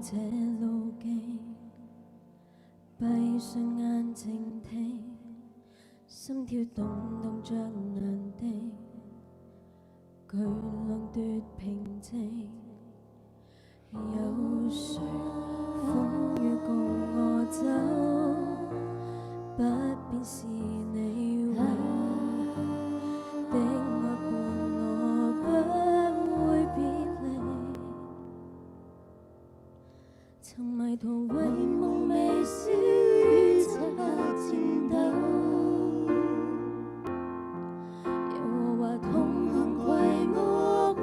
這路徑，閉上眼靜聽，心跳動動着難定，巨浪奪平靜。有誰風雨共我走？不變是你永的愛伴我，不會別離。曾迷途為夢微笑於漆黑戰鬥，耶和華同行攜我跨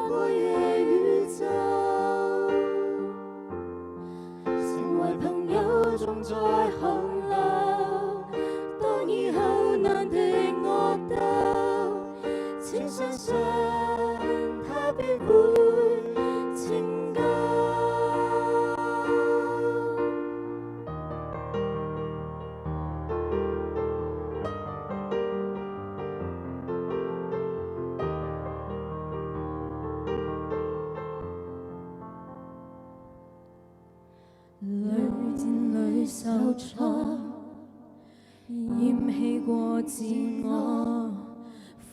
過夜與晝，成為朋友總在洪流，當以後難敵惡鬥，請相信他必會拯救。屢戰屢受挫，厭棄過自我，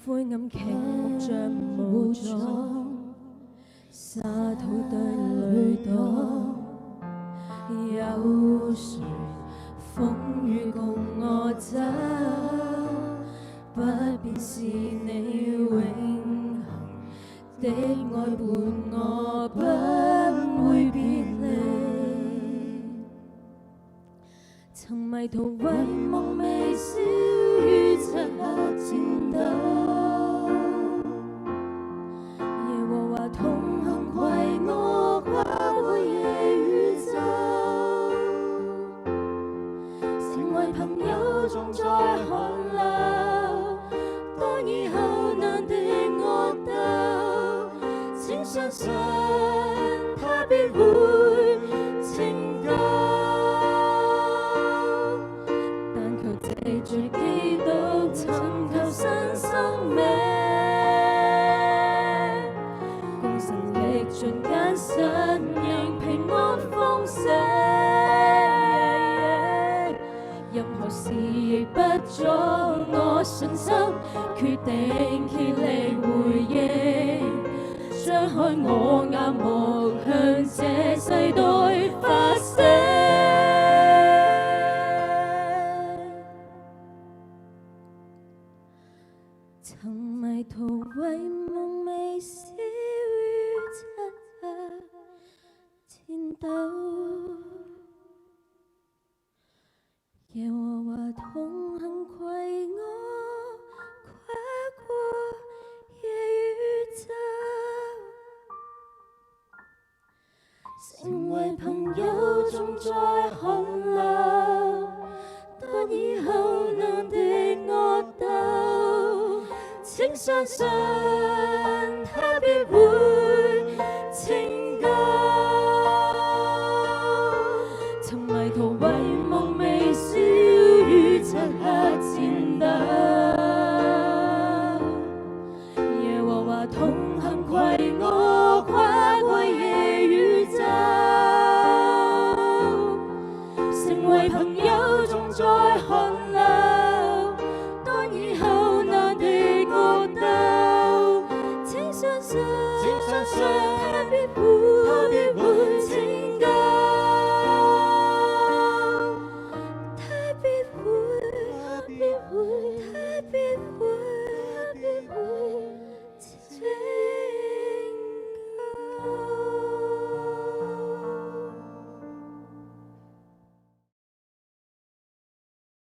灰暗劇目像無助，沙土堆裏躲。有誰風雨共我走？不變是你永恆的愛伴我，不會別離。曾迷途為夢微笑於漆黑戰鬥，耶和華同行攜我跨過夜與晝，成為朋友總在寒流，當以後難敵惡鬥，請相信他必會拯救。藉着基督尋求新生命，共神歷盡艱辛，仍平安豐盛。任何事亦不阻我信心，決定竭力回應，張開我眼目向這世代發聲。曾迷途為夢微笑於漆黑戰鬥，耶和華同行攜我跨過夜與晝，成為朋友總在洪流，當以後難敵惡鬥，請相信他